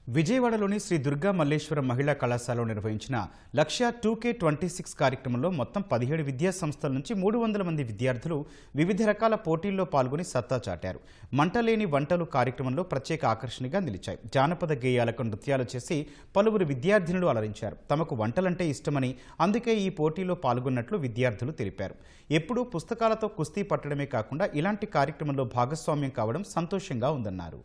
విజయవాడలోని శ్రీ దుర్గా మల్లేశ్వరం మహిళా కళాశాలలో నిర్వహించిన లక్ష్య 2K26 కార్యక్రమంలో మొత్తం 17 విద్యా సంస్థల నుంచి 300 మంది విద్యార్థులు వివిధ రకాల పోటీల్లో పాల్గొని సత్తా చాటారు. మంటలేని వంటలు కార్యక్రమంలో ప్రత్యేక ఆకర్షణగా నిలిచాయి. జానపద గేయాలకు నృత్యాలు చేసి పలువురు విద్యార్థినులు అలరించారు. తమకు వంటలంటే ఇష్టమని అందుకే ఈ పోటీలో పాల్గొన్నట్లు విద్యార్థులు తెలిపారు. ఎప్పుడూ పుస్తకాలతో కుస్తీ పట్టడమే కాకుండా ఇలాంటి కార్యక్రమంలో భాగస్వామ్యం కావడం సంతోషంగా ఉందన్నారు.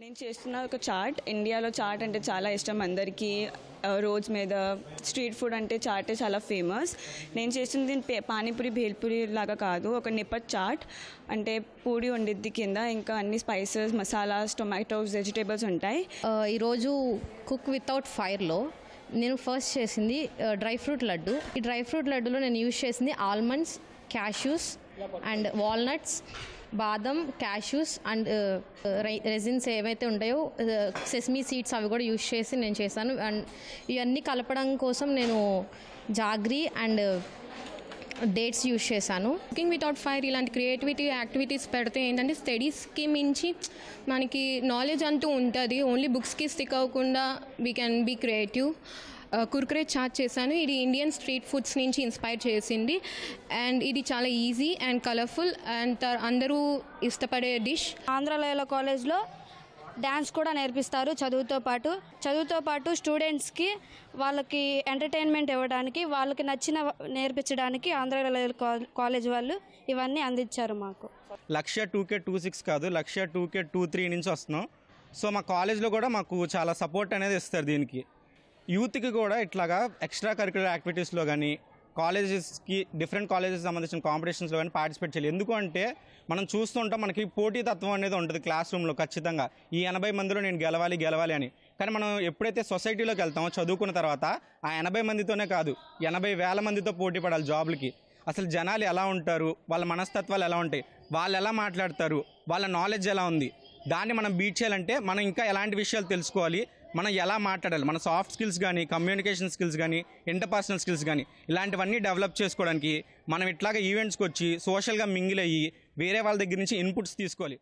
నేను చేస్తున్న ఒక చాట్. ఇండియాలో చాట్ అంటే చాలా ఇష్టం అందరికీ. రోడ్స్ మీద స్ట్రీట్ ఫుడ్ అంటే చాటే చాలా ఫేమస్. నేను చేసింది పానీపూరి భేల్పూరి లాగా కాదు, ఒక నిప్పట్ చాట్. అంటే పూడి వండిద్ది కింద, ఇంకా అన్ని స్పైసెస్, మసాలాస్, టొమాటోస్, వెజిటేబుల్స్ ఉంటాయి. ఈరోజు కుక్ వితౌట్ ఫైర్లో నేను ఫస్ట్ చేసింది డ్రై ఫ్రూట్ లడ్డు. ఈ డ్రై ఫ్రూట్ లడ్డులో నేను యూజ్ చేసింది ఆల్మండ్స్, క్యాష్యూస్ అండ్ వాల్నట్స్, బాదం, క్యాష్యూస్ అండ్ రెజిన్స్ ఏవైతే ఉంటాయో సెసమీ సీడ్స్ అవి కూడా యూజ్ చేసి నేను చేశాను. అండ్ ఇవన్నీ కలపడం కోసం నేను జాగ్రీ అండ్ డేట్స్ యూజ్ చేశాను. కుకింగ్ వితౌట్ ఫైర్ ఇలాంటి క్రియేటివిటీ యాక్టివిటీస్ పెడితే ఏంటంటే స్టడీస్కి మించి మనకి నాలెడ్జ్ అంటూ ఉంటుంది. ఓన్లీ బుక్స్కి స్టిక్ అవ్వకుండా we can be creative. Kurkure chaat చేశాను. ఇది ఇండియన్ స్ట్రీట్ ఫుడ్స్ నుంచి ఇన్స్పైర్ చేసింది అండ్ ఇది చాలా ఈజీ అండ్ కలర్ఫుల్ అండ్ అందరూ ఇష్టపడే డిష్. ఆంధ్రలో కాలేజ్లో డ్యాన్స్ కూడా నేర్పిస్తారు. చదువుతో పాటు స్టూడెంట్స్కి వాళ్ళకి ఎంటర్టైన్మెంట్ ఇవ్వడానికి, వాళ్ళకి నచ్చిన నేర్పించడానికి ఆంధ్రలో కాలేజ్ వాళ్ళు ఇవన్నీ అందించారు మాకు. లక్ష్య 2K26 కాదు, లక్ష్య 2K23 నుంచి వస్తున్నాం. సో మా కాలేజ్లో కూడా మాకు చాలా సపోర్ట్ అనేది ఇస్తారు. దీనికి యూత్కి కూడా ఇట్లాగా ఎక్స్ట్రా కరిక్యులర్ యాక్టివిటీస్లో కానీ కాలేజెస్కి డిఫరెంట్ కాలేజెస్ సంబంధించిన కాంపిటీషన్స్లో కానీ పార్టిసిపేట్ చేయాలి. ఎందుకు అంటే మనం చూస్తుంటాం మనకి పోటీతత్వం అనేది ఉంటుంది క్లాస్ రూమ్లో. ఖచ్చితంగా ఈ 80 మందిలో నేను గెలవాలి అని. కానీ మనం ఎప్పుడైతే సొసైటీలోకి వెళ్తామో చదువుకున్న తర్వాత ఆ 80 మందితోనే కాదు, 80,000 మందితో పోటీ పడాలి జాబ్లకి. అసలు జనాలు ఎలా ఉంటారు, వాళ్ళ మనస్తత్వాలు ఎలా ఉంటాయి, వాళ్ళు ఎలా మాట్లాడతారు, వాళ్ళ నాలెడ్జ్ ఎలా ఉంది, దాన్ని మనం బీట్ చేయాలంటే మనం ఇంకా ఎలాంటి విషయాలు తెలుసుకోవాలి, మనం ఎలా మాట్లాడాలి, మన సాఫ్ట్ స్కిల్స్ కానీ, కమ్యూనికేషన్ స్కిల్స్ కానీ, ఇంటర్పర్సనల్ స్కిల్స్ కానీ ఇలాంటివన్నీ డెవలప్ చేసుకోవడానికి మనం ఇట్లాగా ఈవెంట్స్కి వచ్చి సోషల్గా మింగిల్ అయ్యి వేరే వాళ్ళ దగ్గర నుంచి ఇన్పుట్స్ తీసుకోవాలి.